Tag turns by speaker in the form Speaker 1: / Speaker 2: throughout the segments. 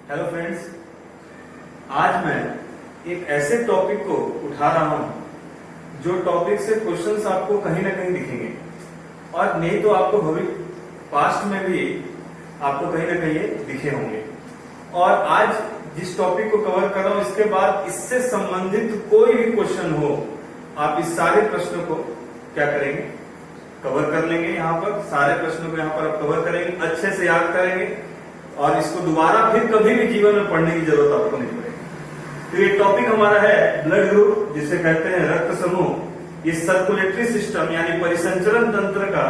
Speaker 1: Hello friends, आज मैं एक ऐसे टॉपिक को उठा रहा हूं जो टॉपिक से क्वेश्चंस आपको कहीं ना कहीं दिखेंगे और नहीं तो आपको भविष्य पास्ट में भी आपको कहीं ना कहीं दिखे होंगे। और आज जिस टॉपिक को कवर कर रहा हूं इसके बाद इससे संबंधित कोई भी क्वेश्चन हो, आप इस सारे प्रश्नों को क्या करेंगे, कवर कर लेंगे। यहाँ पर सारे प्रश्नों को यहाँ पर आप कवर करेंगे, अच्छे से याद करेंगे और इसको दोबारा फिर कभी भी जीवन में पढ़ने की जरूरत आपको नहीं पड़ेगी। तो ये टॉपिक हमारा है ब्लड ग्रुप, जिसे कहते हैं रक्त समूह। इस सर्कुलेटरी सिस्टम यानी परिसंचरण तंत्र का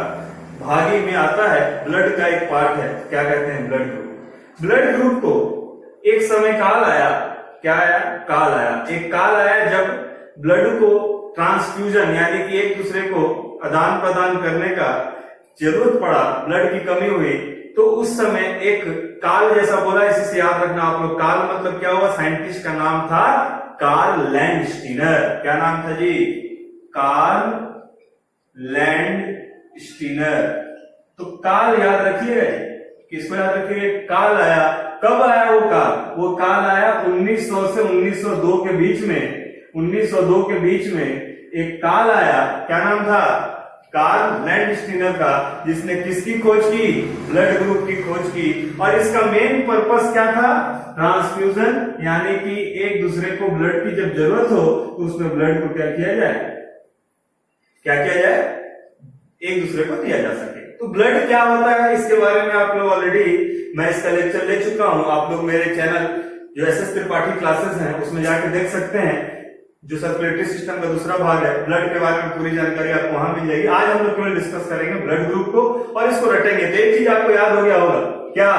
Speaker 1: भाग ही में आता है, ब्लड का एक पार्ट है। क्या कहते हैं? Blood group. ब्लड ग्रुप को एक समय काल आया, क्या आया? काल आया। एक काल आया जब ब्लड को ट्रांसफ्यूजन यानी कि एक दूसरे को आदान प्रदान करने का जरूरत पड़ा, ब्लड की कमी हुई। तो उस समय एक काल जैसा बोला, इसी से याद रखना आप लोग। काल मतलब क्या हुआ? साइंटिस्ट का नाम था कार्ल लैंडस्टीनर। क्या नाम था जी? Karl Landsteiner. तो काल याद रखिए, किसको याद रखिए? काल आया। कब आया वो काल? वो काल आया 1900 से 1902 के बीच में। 1902 के बीच में एक काल आया, क्या नाम था? कार्ल लैंडस्टीनर का, जिसने किसकी खोज की? ब्लड ग्रुप की खोज की। और इसका मेन पर्पस क्या था? ट्रांसफ्यूजन, यानी कि एक दूसरे को ब्लड की जब जरूरत हो तो उसमें ब्लड को क्या किया जाए? क्या किया जाए? एक दूसरे को दिया जा सके। तो ब्लड क्या होता है इसके बारे में आप लोग ऑलरेडी मैं इसका लेक्चर ले चुका हूं। आप लोग मेरे चैनल जो एसएस त्रिपाठी क्लासेस हैं उसमें जाके देख सकते हैं। जो सर्कुलेटरी सिस्टम का दूसरा भाग है, ब्लड के बारे में पूरी जानकारी आपको वहां मिल जाएगी। आज हम लोग केवल डिस्कस करेंगे ब्लड ग्रुप को और इसको रटेंगे। तो एक चीज आपको याद हो गया होगा, क्या?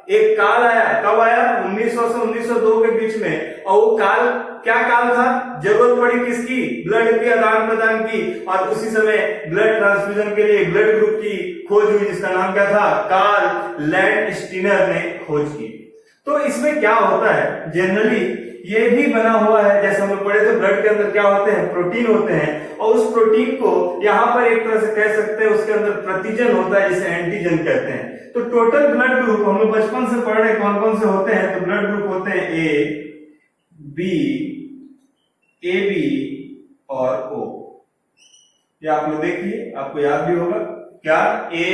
Speaker 1: एक काल आया। कब आया? 1900 से 1902 के बीच में। और वो काल क्या काल था? जरूरत पड़ी किसकी? ब्लड के आदान प्रदान की। और उसी समय ब्लड ट्रांसफ्यूजन के लिए ब्लड ग्रुप की खोज हुई, जिसका नाम क्या था? कार्ल लैंडस्टीनर ने खोज की। तो इसमें क्या होता है? जनरली ये भी बना हुआ है, जैसे हम लोग पढ़े थे, ब्लड के अंदर क्या होते हैं? प्रोटीन होते हैं। और उस प्रोटीन को यहाँ पर एक तरह से कह सकते हैं उसके अंदर प्रतिजन होता है, जिसे एंटीजन कहते हैं। तो टोटल ब्लड ग्रुप हम लोग बचपन से पढ़ रहे कौन कौन से होते हैं? तो ब्लड ग्रुप होते हैं ए बी और ओ। ये आप लोग देखिए, आपको याद भी होगा। क्या? ए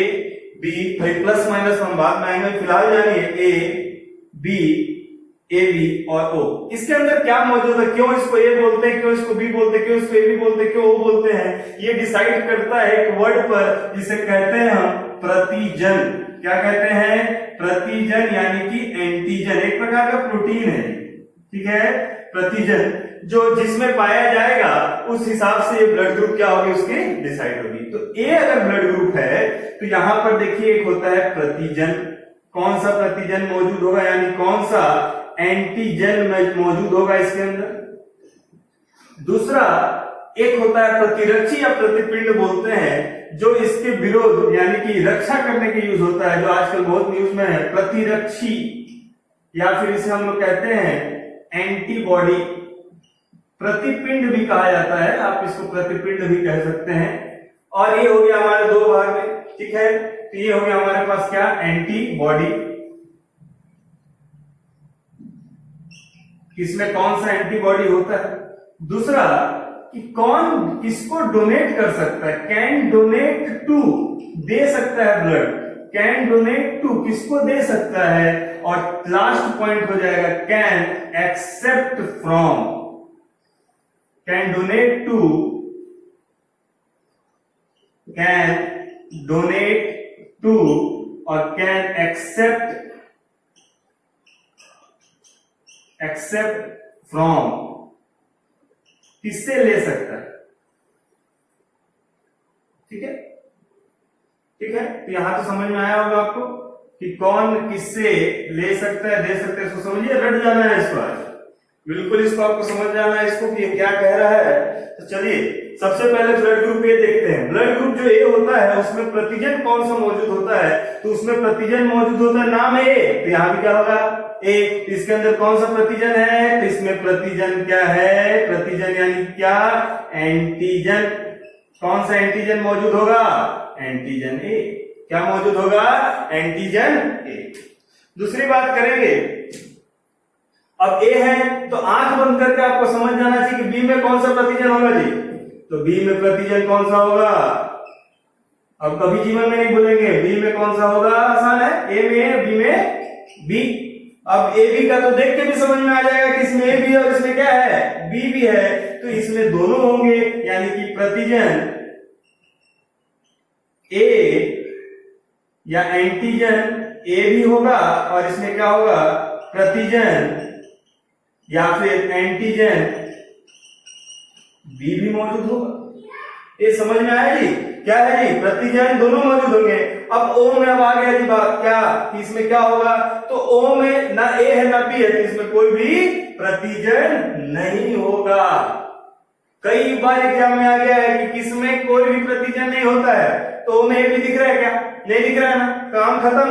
Speaker 1: बी, भाई प्लस माइनस हम बाद में आएंगे, फिलहाल जानिए ए बी और ओ। इसके अंदर क्या मौजूद है? क्यों इसको ए बोलते हैं, क्यों इसको बी बोलते हैं, क्यों इसको ए बी बोलते हैं, क्यों ओ बोलते हैं? ये डिसाइड करता है एक वर्ड पर, जिसे कहते हैं हम प्रतिजन। क्या कहते हैं? प्रतिजन, यानी कि एंटीजन। एक प्रकार का प्रोटीन है, ठीक है, प्रतिजन, जो जिसमें पाया जाएगा उस हिसाब से ये ब्लड ग्रुप क्या होगी, उसकी डिसाइड होगी। तो ए अगर ब्लड ग्रुप है तो यहां पर देखिए एक होता है प्रतिजन। कौन सा प्रतिजन मौजूद होगा, यानी कौन सा एंटीजन में मौजूद होगा इसके अंदर? दूसरा एक होता है प्रतिरक्षी या प्रतिपिंड बोलते हैं, जो इसके विरोध यानी कि रक्षा करने के यूज होता है, जो आजकल बहुत न्यूज में है। प्रतिरक्षी या फिर इसे हम लोग कहते हैं एंटीबॉडी। प्रतिपिंड भी कहा जाता है, आप इसको प्रतिपिंड भी कह सकते हैं। और ये हो गया हमारे दो भाग में, ठीक है। तो ये हो गया हमारे पास क्या? एंटीबॉडी। इसमें कौन सा एंटीबॉडी होता है? दूसरा कि कौन किसको डोनेट कर सकता है? कैन डोनेट टू, दे सकता है ब्लड। कैन डोनेट टू, किसको दे सकता है? और लास्ट पॉइंट हो जाएगा can accept from. Can donate to, can donate to और कैन एक्सेप्ट फ्रॉम, किससे ले सकता है? ठीक है, ठीक है। तो यहां तो समझ में आया होगा आपको कि कौन किससे ले सकता है, दे सकता है। इसको समझिए, रट जाना है इसको आज, बिल्कुल इसको आपको समझ जाना है इसको कि ये क्या कह रहा है। तो चलिए सबसे पहले ब्लड ग्रुप ए देखते हैं। ब्लड ग्रुप जो ए होता है उसमें प्रतिजन कौन सा मौजूद होता है? तो उसमें प्रतिजन मौजूद होता है, नाम है ए। तो यहां भी क्या होगा? ए। इसके अंदर कौन सा प्रतिजन है? तो इसमें प्रतिजन क्या है? प्रतिजन यानी क्या? एंटीजन। कौन सा एंटीजन मौजूद होगा? एंटीजन ए। क्या मौजूद होगा? एंटीजन ए। दूसरी बात करेंगे अब ए है तो आंख बंद करके आपको समझ जाना चाहिए कि बी में कौन सा प्रतिजन होगा जी। तो बी में प्रतिजन कौन सा होगा, अब कभी जीवन में नहीं भूलेंगे। बी में कौन सा होगा, आसान है, ए में, बी में बी। अब ए बी का तो देख के भी समझ में आ जाएगा कि इसमें ए भी है और इसमें क्या है, बी भी है, तो इसमें दोनों होंगे, यानी कि प्रतिजन ए या एंटीजन ए भी होगा और इसमें क्या होगा, प्रतिजन या फिर एंटीजन बी भी मौजूद होगा। ये समझ में आया जी, क्या है जी, प्रतिजन दोनों मौजूद होंगे। अब ओ में अब आ गया जी बात क्या, कि इसमें क्या होगा, तो ओ में ना ए है ना बी है, तो इसमें कोई भी प्रतिजन नहीं होगा। कई बार एग्जाम में आ गया है कि किसमें कोई भी प्रतिजन नहीं होता है, तो ओ में ए भी दिख रहा है क्या, नहीं दिख रहा है ना, काम खत्म।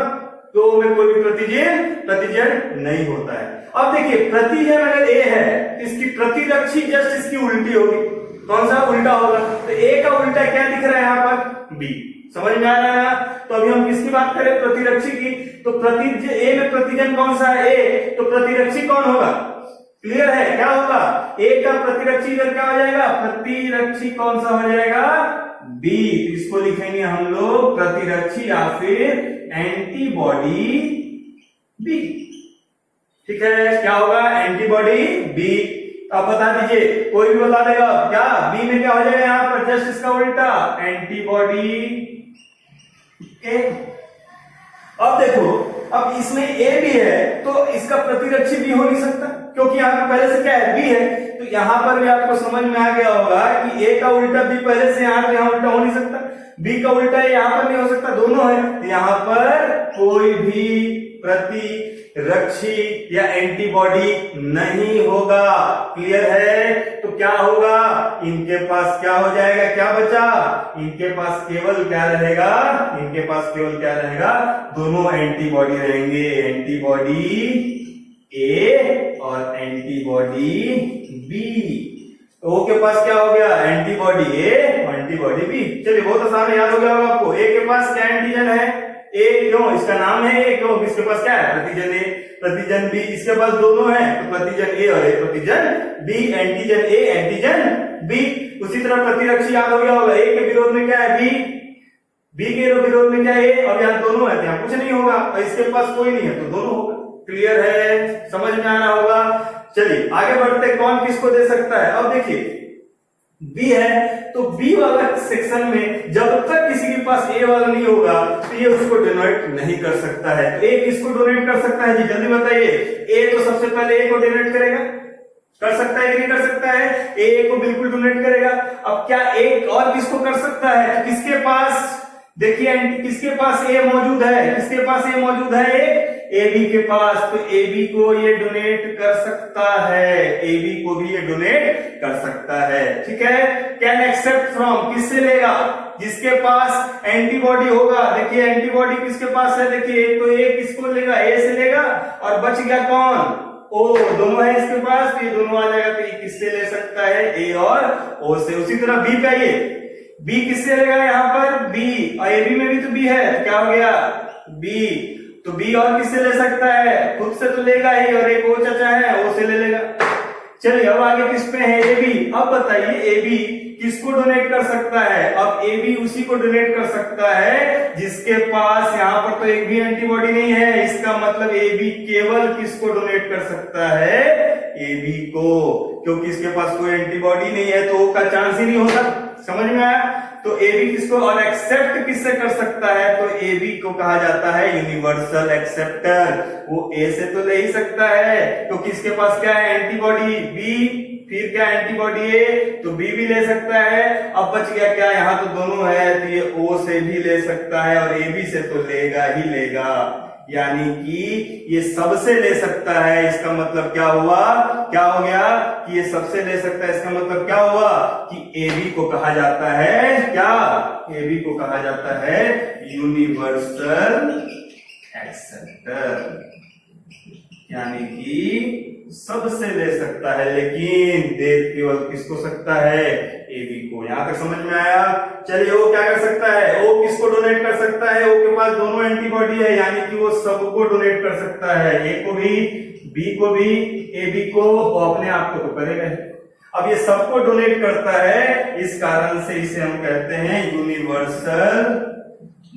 Speaker 1: तो ओ में कोई भी प्रतिजन नहीं होता है। अब देखिए प्रतिजन अगर ए है तो इसकी प्रतिरक्षी जस्ट इसकी उल्टी होगी, कौन सा उल्टा होगा, तो ए का उल्टा क्या दिख रहा है यहाँ पर, बी। समझ में आ रहा है ना। तो अभी हम किसकी बात करें, प्रतिरक्षी की। तो ए में प्रतिजन कौन सा है, ए, तो प्रतिरक्षी कौन होगा, क्लियर है, क्या होगा, ए का प्रतिरक्षी इधर क्या हो जाएगा, प्रतिरक्षी कौन सा हो जाएगा, बी। इसको लिखेंगे हम लोग प्रतिरक्षी या फिर एंटीबॉडी बी। ठीक है, क्या होगा, एंटीबॉडी बी। अब बता दीजिए, कोई भी बता देगा क्या, बी में क्या हो जाएगा यहां पर, जस्ट इसका उल्टा, एंटीबॉडी ए। अब देखो, अब इसमें ए भी है तो इसका प्रतिरक्षी भी हो नहीं सकता, क्योंकि यहां पर पहले से क्या है, बी है। तो यहां पर भी आपको समझ में आ गया होगा कि ए का उल्टा बी पहले से यहां उल्टा हो नहीं सकता, बी का उल्टा यहां पर नहीं हो सकता, दोनों है। तो यहां पर कोई भी प्रतिरक्षी या एंटीबॉडी नहीं होगा, क्लियर है। तो क्या होगा, इनके पास क्या हो जाएगा, क्या बचा, इनके पास केवल क्या रहेगा, इनके पास केवल क्या रहेगा, दोनों एंटीबॉडी रहेंगे, एंटीबॉडी ए और एंटीबॉडी बी। ओ के पास क्या हो गया, एंटीबॉडी ए और एंटीबॉडी बी। चलिए बहुत आसान याद हो गया होगा आपको। ए के पास क्या एंटीजन है, ए, क्यों, इसका नाम है ए, क्यों, इसके पास क्या है, प्रतिजन ए, प्रतिजन बी। इसके पास दोनों है, तो प्रतिजन ए और प्रतिजन B, antigen A antigen B. उसी तरह प्रतिरक्षी याद हो गया होगा, ए के विरोध में क्या है, बी, बी के विरोध में क्या है, अब यहाँ दोनों है, यहाँ कुछ नहीं होगा, और इसके पास कोई नहीं है तो दोनों होगा। क्लियर है, समझ में आ रहा होगा। चलिए आगे बढ़ते, कौन किसको दे सकता है। अब देखिए बी है, तो बी वाला सेक्शन में जब तक किसी के पास ए वाला नहीं होगा तो ये उसको डोनेट नहीं कर सकता है। तो ए किसको डोनेट कर सकता है जी, जल्दी बताइए। ए तो सबसे पहले ए को डोनेट करेगा, कर सकता है कि नहीं कर सकता है, ए को बिल्कुल डोनेट करेगा। अब क्या एक और किसको कर सकता है, किसके पास, देखिए किसके पास ए मौजूद है, किसके पास ए मौजूद है, ए बी के पास, तो ए बी को ये डोनेट कर सकता है, ए बी को भी ये डोनेट कर सकता है। ठीक है, कैन एक्सेप्ट फ्रॉम, किससे लेगा, जिसके पास एंटीबॉडी होगा। देखिए एंटीबॉडी किसके पास है, देखिए तो ए किसको लेगा, ए से लेगा, और बच गया कौन, ओ, दोनों है इसके पास, तो ये दोनों आ जाएगा, तो ये किससे ले सकता है, ए और ओ से। उसी तरह बी का ये, बी किससे लेगा यहाँ पर, बी, और ए बी में भी तो बी है, तो क्या हो गया, बी, तो बी और किससे ले सकता है, खुद से तो लेगा ही, और एक ओ चाचा है, ओ से ले लेगा। चलिए अब आगे किस पे है, ए बी। अब बताइए ए बी किसको डोनेट कर सकता है, अब ए बी उसी को डोनेट कर सकता है जिसके पास यहाँ पर तो एक भी एंटीबॉडी नहीं है। इसका मतलब ए बी केवल किसको डोनेट कर सकता है, ए बी को, क्योंकि इसके पास कोई एंटीबॉडी नहीं है तो ओ का चांस ही नहीं होता। समझ में आया। तो ए बी किसको, और एक्सेप्ट किससे कर सकता है, तो ए बी को कहा जाता है यूनिवर्सल एक्सेप्टर। वो ए से तो ले ही सकता है क्योंकि इसके पास क्या है, एंटीबॉडी बी, फिर क्या एंटीबॉडी ए, तो बी भी ले सकता है। अब बच गया क्या, यहाँ तो दोनों है, तो ये ओ से भी ले सकता है और ए बी से तो लेगा ही लेगा, यानी कि ये सबसे ले सकता है। इसका मतलब क्या हुआ, क्या हो गया कि ये सबसे ले सकता है। इसका मतलब क्या हुआ कि ए बी को कहा जाता है क्या, ए बी को कहा जाता है यूनिवर्सल एक्सेप्टर, यानी कि सबसे ले सकता है, लेकिन दे केवल किसको सकता है? AB को। यहां तक समझ में आया? चलिए, O क्या कर सकता है? O किसको डोनेट कर सकता है? O के पास दोनों एंटीबॉडी है, यानी कि वो सबको डोनेट कर सकता है, A को भी, B को भी, AB को, वो अपने आप को तो करेगा। अब ये सबको डोनेट करता है, इस कारण से इसे हम कहते हैं यूनिवर्सल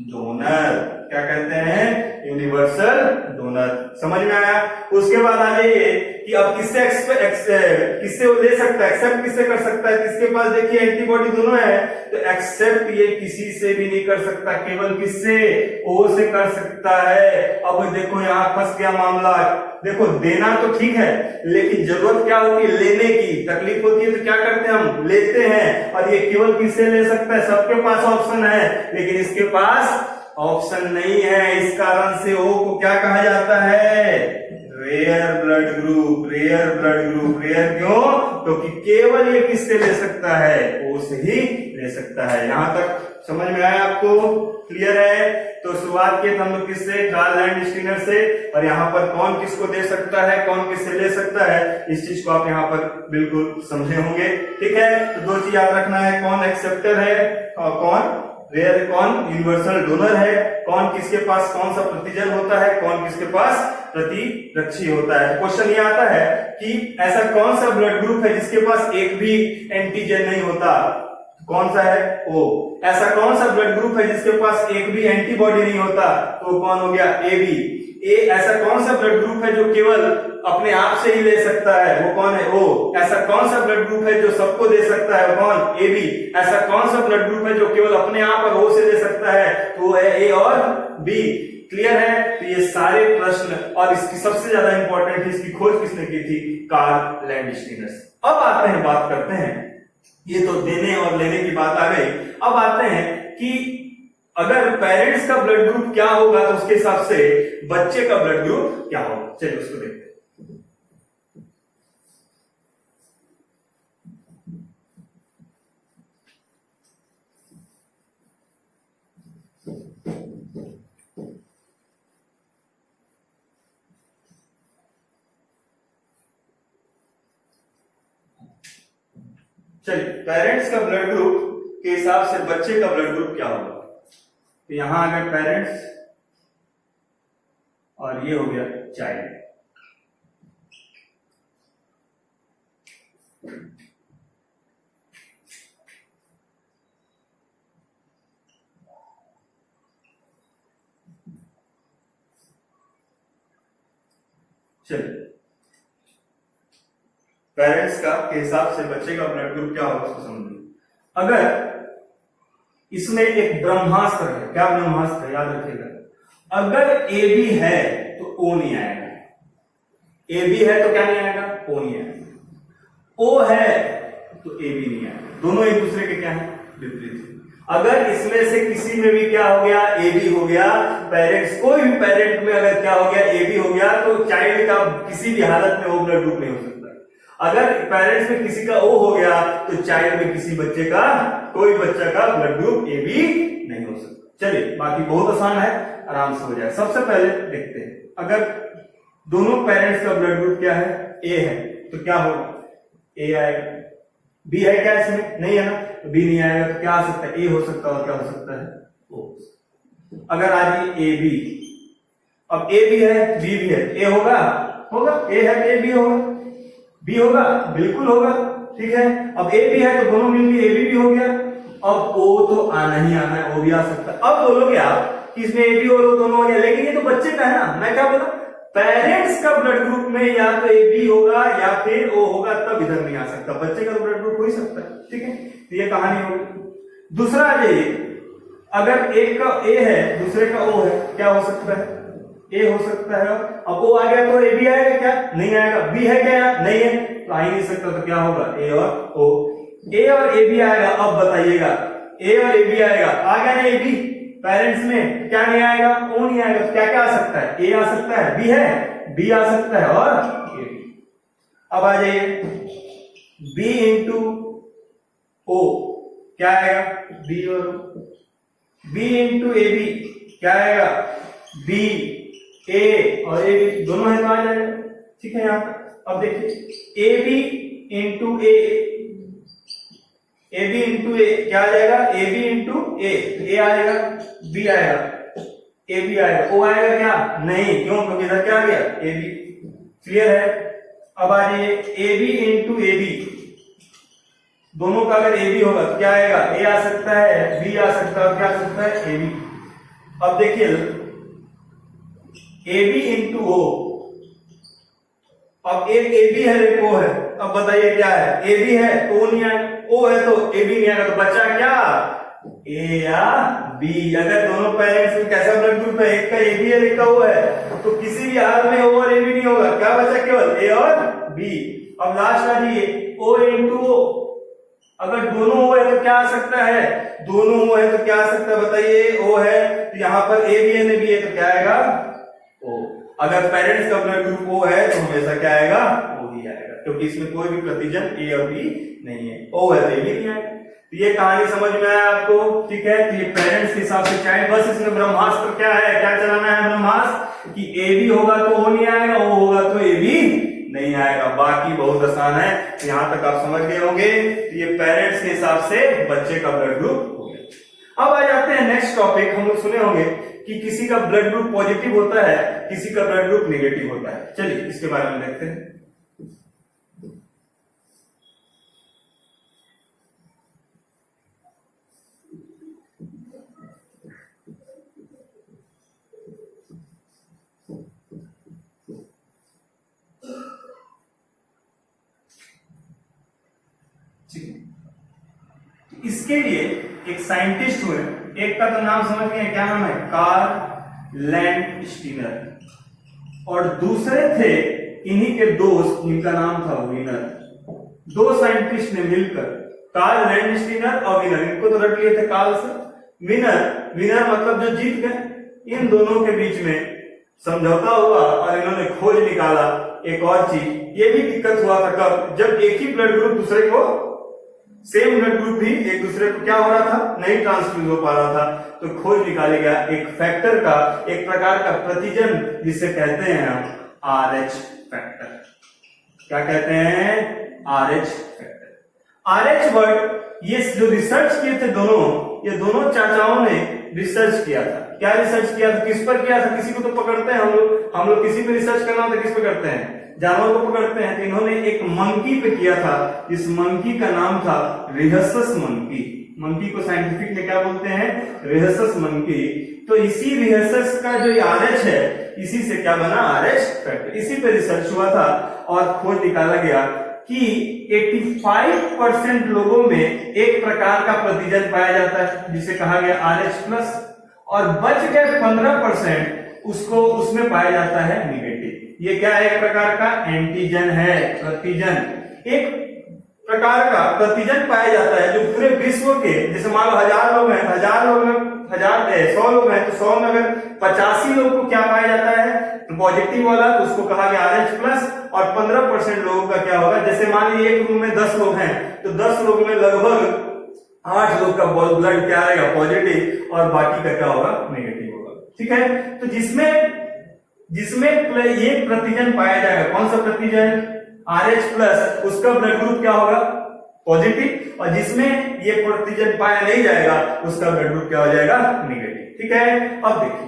Speaker 1: डोनर। क्या कहते हैं? Universal donor. समझ में आया? उसके बाद आ जाइए कि अब किससे वो ले सकता है, एक्सेप्ट किससे कर सकता है? किसके पास देखिए एंटीबॉडी दोनों है, तो एक्सेप्ट ये किसी से भी नहीं कर सकता, केवल किससे? O से कर सकता है। अब देखो यहां फंस गया मामला। देखो, देना तो ठीक है, लेकिन जरूरत क्या होती है? लेने की तकलीफ होती है, तो क्या करते हैं? हम लेते हैं। और ये केवल किससे ले सकता है? सबके पास ऑप्शन है, लेकिन इसके पास ऑप्शन नहीं है। इस कारण से O को क्या कहा जाता है? Rare blood group. Rare blood group. Rare क्यों? क्योंकि केवल ये किससे ले सकता है? O से ही ले सकता है। यहां तक समझ में आया आपको? क्लियर है? तो शुरुआत की हम लोग किससे? कार्ल लैंडस्टीनर से। और यहाँ पर कौन किसको दे सकता है, कौन किससे ले सकता है, इस चीज को आप यहाँ पर बिल्कुल समझे होंगे। ठीक है, तो दो चीज याद रखना है, कौन एक्सेप्टर है और कौन रेयर, कौन यूनिवर्सल डोनर है, कौन किसके पास कौन सा प्रतिजन होता है, कौन किसके पास प्रतिरक्षी होता है। क्वेश्चन ये आता है कि ऐसा कौन सा ब्लड ग्रुप है जिसके पास एक भी एंटीजन नहीं होता? कौन सा है? O। ऐसा कौन सा ब्लड ग्रुप है जिसके पास एक भी एंटीबॉडी नहीं होता? तो कौन हो गया? AB। ऐसा कौन सा ब्लड ग्रुप है जो केवल अपने आप से ही ले सकता है? वो कौन है? O। ऐसा कौन सा ब्लड ग्रुप है जो सबको दे सकता है? कौन? AB। ऐसा कौन सा ब्लड ग्रुप है जो केवल अपने आप और O से ले सकता है? तो वो है A और B। क्लियर है? तो ये सारे प्रश्न, और इसकी सबसे ज्यादा इंपॉर्टेंट है, इसकी खोज किसने की थी? Karl Landsteiner. अब आते हैं, बात करते हैं, ये तो देने और लेने की बात आ गई। अब आते हैं कि अगर पेरेंट्स का ब्लड ग्रुप क्या होगा, तो उसके हिसाब से बच्चे का ब्लड ग्रुप क्या होगा। चलिए उसको देखते हैं। चलिए, पेरेंट्स का ब्लड ग्रुप के हिसाब से बच्चे का ब्लड ग्रुप क्या होगा। तो यहां अगर पेरेंट्स और ये हो गया चाइल्ड। चलिए, पेरेंट्स का के हिसाब से बच्चे का ब्लड ग्रुप क्या होगा उसको समझिए। अगर इसमें एक ब्रह्मास्त्र है, क्या ब्रह्मास्त्र है? याद रखिएगा, अगर AB है तो O नहीं आएगा, AB है तो क्या नहीं आएगा? O नहीं आएगा, O है तो AB नहीं आएगा। दोनों एक दूसरे के क्या है? विपरीत। अगर इसमें से किसी में भी क्या हो गया? AB हो गया, पेरेंट्स, कोई भी पेरेंट में अगर क्या हो गया? AB हो गया, तो चाइल्ड का किसी भी हालत में O ब्लड ग्रुप नहीं हो सकता। अगर पेरेंट्स में किसी का O हो गया, तो चाइल्ड में किसी बच्चे का, कोई बच्चा का ब्लड ग्रुप AB नहीं हो सकता। चलिए, बाकी बहुत आसान है, आराम से हो जाए। सबसे पहले देखते हैं, अगर दोनों पेरेंट्स का ब्लड ग्रुप क्या है? A है, तो क्या होगा? A आएगा। B है क्या इसमें? नहीं है ना, तो B नहीं आएगा, तो क्या आ सकता है? A हो सकता है, और क्या हो सकता है? O। अगर आ गई AB, अब A भी है, B भी है, A होगा? होगा। A है, A भी होगा। B होगा? बिल्कुल होगा। ठीक है, अब A भी है, तो दोनों मिलकर AB भी हो गया। अब O तो आना ही आना है, O भी आ सकता है। अब बोलोगे आप कि इसमें AB और O दोनों हो गया, लेकिन ये तो बच्चे का है ना। मैं क्या बोला? पेरेंट्स का ब्लड ग्रुप में या तो AB होगा या फिर O होगा, तब इधर नहीं आ सकता। बच्चे का ब्लड ग्रुप हो ही सकता है। ठीक है, तो ये कहानी होगी। दूसरा आ जाइए, अगर एक का A है, दूसरे का O है, क्या हो सकता है? A हो सकता है। अब O आ गया तो AB आएगा क्या? नहीं आएगा। B है क्या? नहीं है, तो आ ही नहीं सकता, तो क्या होगा? A और O। A और AB आएगा। अब बताइएगा, A और AB आएगा, आ गया ना AB पेरेंट्स में, क्या नहीं आएगा? O नहीं आएगा, तो क्या क्या आ सकता है? A आ सकता है, B है, B आ सकता है, और AB। अब आ जाइए, B इंटू O क्या आएगा? B और O। B इंटू AB क्या आएगा? B, A और AB, दोनों है तो आ जाएगा। ठीक है, यहां पर अब देखिए A B into A, A B into A क्या आ जाएगा, ए बी इंटू ए आएगा, बी आएगा, ए बी आएगा, ओ आएगा क्या, नहीं, क्यों, क्योंकि इधर क्या आ गया, ए बी। क्लियर है। अब आ जाइए A B into A B, दोनों का अगर ए बी होगा तो क्या आएगा, ए आ सकता है, बी आ सकता है, क्या आ सकता है, ए बी। अब देखिए ए बी इंटू ओ, अब एक ए बी है एक ओ है, अब बताइए क्या है, ए बी है तो ओ नहीं आएगा, ओ है तो ए बी नहीं आएगा, तो बचा क्या, ए या बी। अगर दोनों पेरेंट्स में कैसा ब्लड ग्रुप है, एक का ए बी है एक का ओ है, तो किसी भी हाल में ओ और ए बी नहीं होगा, क्या बचा, केवल ए और बी। अब लास्ट आ जाइए ओ इंटू ओ, अगर दोनों ओ है तो क्या आ सकता है, दोनों ओ है तो क्या आ सकता है, बताइए, ओ है तो यहां पर ए बी है, बी है तो क्या आएगा, ओ। अगर पेरेंट्स का ब्लड ग्रुप ओ है तो हमेशा क्या आएगा, ओ ही आएगा, क्योंकि इसमें कोई भी प्रतिजन ए और बी नहीं है, ओ है तो ए भी नहीं आएगा। तो ये कहानी समझ में आया आपको, ठीक है। तो ये पेरेंट्स के हिसाब से चाइल्ड, बस इसमें ब्रह्मास्त्र क्या है, क्या चलाना है ब्रह्मास्त्र, कि ए बी होगा तो ओ नहीं आएगा, ओ होगा तो ए बी नहीं आएगा, बाकी बहुत आसान है। यहां तक आप समझ गए होंगे। तो ये पेरेंट्स के हिसाब से बच्चे का ब्लड ग्रुप हो गया। अब आ जाते हैं नेक्स्ट टॉपिक, हम लोग सुने होंगे कि किसी का ब्लड ग्रुप पॉजिटिव होता है, किसी का ब्लड ग्रुप नेगेटिव होता है। चलिए इसके बारे में देखते हैं। इसके लिए एक साइंटिस्ट हुए, एक का तो नाम समझ गए, क्या नाम है, कार्ल लैंडस्टीनर, और दूसरे थे इन्हीं के दोस्त, जिनका नाम था विनर। दो साइंटिस्ट ने मिलकर, कार्ल लैंडस्टीनर और विनर, इनको तो रट लिए थे कार्ल से, विनर, विनर मतलब जो जीत गए, इन दोनों के बीच में समझौता हुआ और इन्होंने खोज निकाला एक और चीज। ये भी दिक्कत हुआ था कब, जब एक ही ब्लड ग्रुप दूसरे को, सेम ब्लड ग्रुप भी एक दूसरे को क्या हो रहा था, नहीं ट्रांसफ्यूज हो पा रहा था। तो खोज निकाले गया एक फैक्टर का, एक प्रकार का प्रतिजन, जिसे कहते हैं हम RH फैक्टर। क्या कहते हैं, RH फैक्टर। RH वर्ड, ये जो रिसर्च किए थे दोनों, ये दोनों चाचाओं ने रिसर्च किया था। क्या रिसर्च किया था, किस पर किया था, किसी को तो पकड़ते हैं हम लोग किसी पे रिसर्च करना होता है किस पे करते हैं, जानवर को पकड़ते हैं। तो इन्होंने एक मंकी पे किया था, इस मंकी का नाम था रिहसस मंकी। मंकी को साइंटिफिक में क्या बोलते हैं, रिहसस मंकी। तो इसी रिहसस का जो RH है, इसी से क्या बना, RH फैक्टर। इसी पे रिसर्च हुआ था और खोज निकाला गया कि 85% लोगों में एक प्रकार का प्रतिजन पाया जाता है, जिसे कहा गया RH+, और बच गए 15% उसको, उसमें पाया जाता है नेगेटिव। ये क्या है, एक प्रकार का एंटीजन है, प्रतिजन। एक प्रकार का प्रतिजन पाया जाता है जो पूरे विश्व के, जैसे मान लो 1000 लोग हैं, 1000 लोग में 100 लोग हैं, तो 100 में अगर 85 लोग को क्या पाया जाता है, पॉजिटिव वाला, तो उसको कहा गया RH+, और 15% लोगों का क्या होगा, जैसे मान लीजिए एक रूम में 10 लोग हैं, तो 10 लोग में लगभग 8 लोग का ब्लड क्या आएगा, पॉजिटिव, और बाकी का क्या होगा, नेगेटिव होगा। ठीक है। तो जिसमें ये प्रतिजन पाया जाएगा, कौन सा प्रतिजन, RH+, उसका ब्लड ग्रुप क्या होगा, पॉजिटिव, और जिसमें ये प्रतिजन पाया नहीं जाएगा, उसका ब्लड ग्रुप क्या हो जाएगा, नेगेटिव। ठीक है। अब देखिए,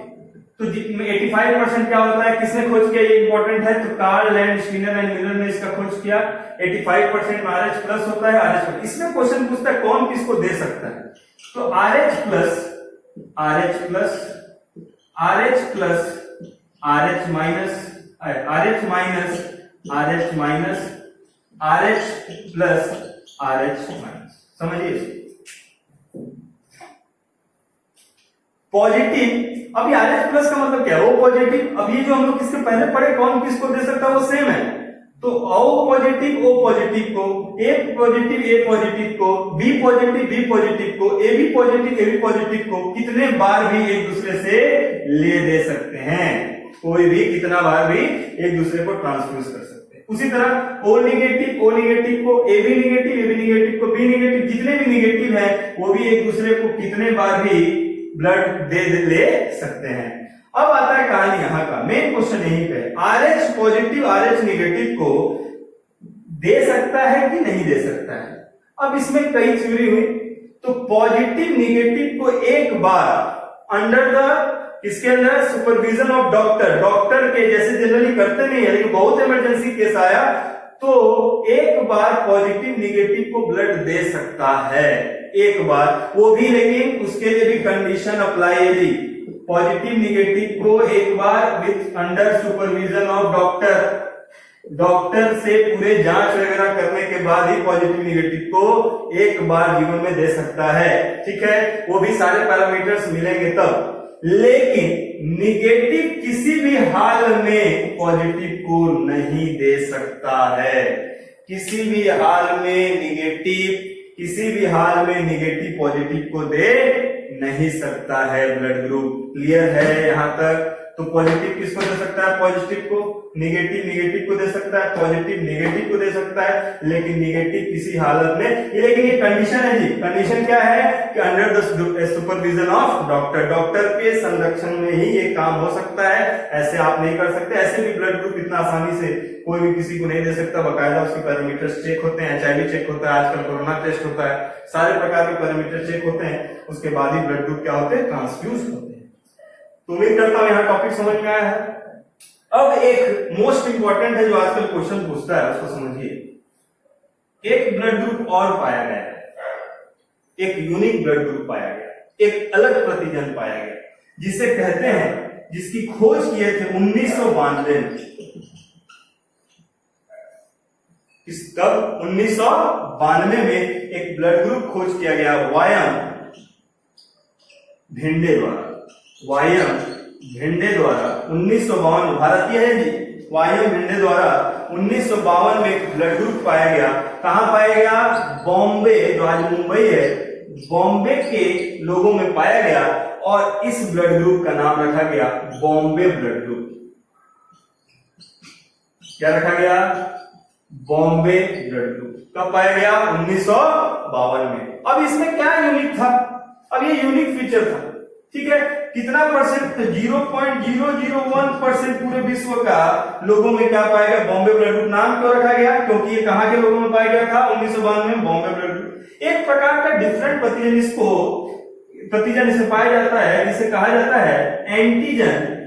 Speaker 1: तो 85% क्या होता है, किसने खोज किया, ये इंपॉर्टेंट है। तो कार्ल लैंडस्टीनर एंड विनर ने इसका खोज किया। 85% में RH+ होता है, RH+। इसमें क्वेश्चन पूछता है कौन किसको दे सकता है, तो RH+, समझिए पॉजिटिव। अब RH+ का मतलब क्या है, O पॉजिटिव। अब ये जो हम लोग किसके पहले पढ़े, कौन किसको दे सकता है, वो सेम है। तो O पॉजिटिव को, A पॉजिटिव को, B पॉजिटिव को, AB पॉजिटिव को कितने बार भी एक दूसरे से ले दे सकते हैं, कोई भी कितना बार भी एक दूसरे को ट्रांसफ्यूज कर सकते हैं। उसी तरह O नेगेटिव को, AB नेगेटिव को, B नेगेटिव, जितने भी नेगेटिव है वो भी एक दूसरे को कितने बार भी ब्लड ले सकते हैं। अब आता है कहानी यहाँ का मेन क्वेश्चन यहीं पे, RH पॉजिटिव RH नेगेटिव को दे सकता है कि नहीं दे सकता है। अब इसमें कई थ्योरी हुई, तो पॉजिटिव निगेटिव को एक बार अंडर द इसके अंदर सुपरविजन ऑफ डॉक्टर के जैसे जनरली करते नहीं है, लेकिन बहुत इमरजेंसी केस आया तो एक बार पॉजिटिव निगेटिव को ब्लड दे सकता है, एक बार, वो भी लेकिन उसके लिए भी कंडीशन अप्लाई है जी। पॉजिटिव निगेटिव को एक बार with under supervision of doctor से पूरे जांच वगैरह करने के बाद ही पॉजिटिव निगेटिव को एक बार जीवन में दे सकता है, ठीक है, वो भी सारे पैरामीटर्स मिलेंगे तब। लेकिन निगेटिव किसी भी हाल में पॉजिटिव को नहीं दे सकता है, किसी भी हाल में निगेटिव पॉजिटिव को दे नहीं सकता है ब्लड ग्रुप। क्लियर है यहां तक? तो पॉजिटिव किसको दे सकता है? पॉजिटिव को, निगेटिव को दे सकता है, पॉजिटिव निगेटिव को दे सकता है, लेकिन निगेटिव किसी हालत में, लेकिन ये कंडीशन है जी। कंडीशन क्या है कि under the supervision of doctor के संरक्षण में ही ये काम हो सकता है, ऐसे आप नहीं कर सकते। ऐसे भी ब्लड ग्रुप इतना आसानी से कोई भी किसी को नहीं दे सकता, बकायदा उसके पैरामीटर्स चेक होते हैं, HIV चेक होता है, आजकल कोरोना टेस्ट होता है, सारे प्रकार के पैरामीटर चेक होते हैं, उसके बाद ही ब्लड ग्रुप क्या होते हैं? ट्रांसफ्यूज होते हैं। तो उम्मीद करता हूं यहां टॉपिक समझ में आया है। अब एक मोस्ट इंपॉर्टेंट है जो आजकल क्वेश्चन पूछता है, उसको समझिए। एक ब्लड ग्रुप और पाया गया, एक यूनिक ब्लड ग्रुप पाया गया, एक अलग प्रतिजन पाया गया, जिसे कहते हैं, जिसकी खोज किए थे 1992 में। कब? 1992 में एक ब्लड ग्रुप खोज किया गया वायम भिंडे द्वारा। 1952, भारतीय है जी, वायम भिंडे द्वारा 1952 में एक ब्लड ग्रुप पाया गया। कहां पाया गया? बॉम्बे, जो आज मुंबई है, बॉम्बे के लोगों में पाया गया, और इस ब्लड ग्रुप का नाम रखा गया बॉम्बे ब्लड ग्रुप। क्या रखा गया? Bombay blood group. कब पाया गया? 1952 में। अब इसमें क्या यूनिक था? अब ये यूनिक फीचर था, ठीक है। कितना परसेंट? 0.001% पूरे विश्व का लोगों में क्या पाया गया? Bombay blood group. नाम क्यों रखा गया? क्योंकि ये कहां के लोगों में पाया गया था? 1952 में बॉम्बे ब्लड ग्रुप। एक प्रकार का डिफरेंट प्रतिजन इसे पाया जाता है, जिसे कहा जाता है एंटीजन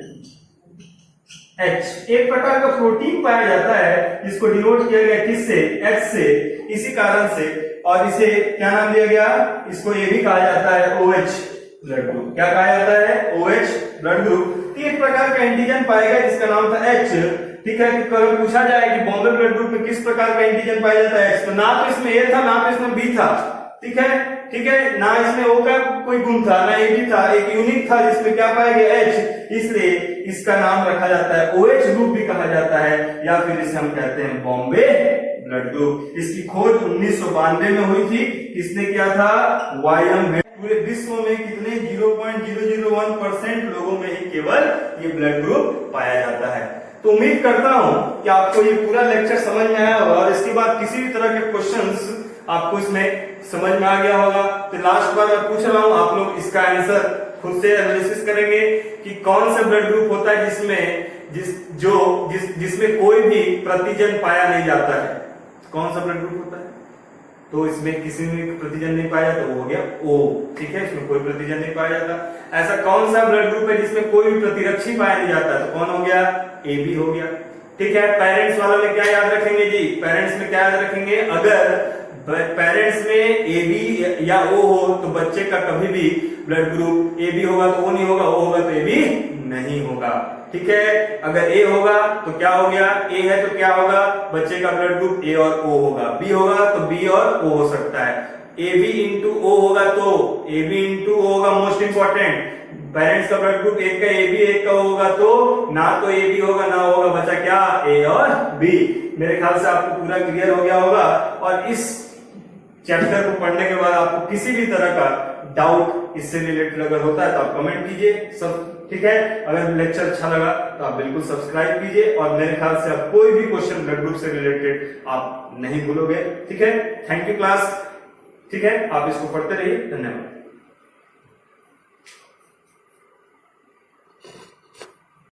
Speaker 1: H। एक प्रकार का प्रोटीन पाया जाता है जिसको डिनोट किया गया किससे? H से। इसी कारण से, और इसे क्या नाम दिया गया? इसको ये भी कहा जाता है OH ब्लड ग्रुप। क्या कहा जाता है? OH blood group. एक प्रकार का एंटीजन पाया गया जिसका नाम था H, ठीक है। कल पूछा जाए कि बॉम्बे ब्लड ग्रुप में किस प्रकार का एंटीजन पाया जाता है? तो ना तो इसमें A था, ना तो इसमें B था, ठीक है, ना इसमें O का कोई गुण था, ना A भी था, एक यूनिक था जिसमें क्या पाया गया? H। इसलिए इसका नाम रखा जाता है OH ग्रुप भी कहा जाता है, या फिर इसे हम कहते हैं बॉम्बे ब्लड ग्रुप। इसकी खोज 1992 में हुई थी। किसने किया था? वायम। पूरे विश्व में कितने? 0.001% लोगों में ही केवल ये ब्लड ग्रुप पाया जाता है। तो उम्मीद करता हूं कि आपको ये पूरा लेक्चर समझ में आया होगा, और इसके बाद किसी भी तरह के क्वेश्चंस आपको इसमें समझ में आ गया होगा। तो लास्ट बार मैं पूछ रहा हूं, आप लोग इसका आंसर खुद से एनालिसिस करेंगे कि कौन सा ब्लड ग्रुप होता है जिसमें कोई भी प्रतिजन पाया नहीं जाता है। कौन सा ब्लड ग्रुप होता है? तो इसमें किसी में प्रतिजन नहीं पाया जाता, वो हो गया O, ठीक है, इसमें कोई प्रतिजन नहीं पाया जाता। ऐसा कौन सा ब्लड ग्रुप है जिसमें कोई भी प्रतिरक्षी पाया नहीं जाता? तो कौन हो गया? AB हो गया, ठीक है। पेरेंट्स वाला में क्या याद रखेंगे जी? पेरेंट्स में क्या याद रखेंगे? अगर पेरेंट्स में AB या O हो तो बच्चे का कभी भी ब्लड ग्रुप AB होगा तो O नहीं होगा, O होगा तो AB नहीं होगा, ठीक है। अगर A होगा तो क्या हो गया? A है तो क्या होगा? बच्चे का ब्लड ग्रुप A और O होगा। B होगा तो B और O हो सकता है। AB इंटू O होगा तो AB इंटू O होगा। मोस्ट इंपॉर्टेंट, पेरेंट्स का ब्लड ग्रुप एक का AB एक का O होगा तो ना तो AB होगा ना होगा, बचा क्या? A और B। मेरे ख्याल से आपको पूरा क्लियर हो गया होगा। और इस चैप्टर को पढ़ने के बाद आपको किसी भी तरह का डाउट इससे रिलेटेड अगर होता है तो आप कमेंट कीजिए, सब ठीक है। अगर लेक्चर अच्छा लगा तो आप बिल्कुल सब्सक्राइब कीजिए, और मेरे ख्याल से आप कोई भी क्वेश्चन ब्लड ग्रुप से रिलेटेड आप नहीं भूलोगे, ठीक है। थैंक यू क्लास, ठीक है। आप इसको पढ़ते रहिए। धन्यवाद।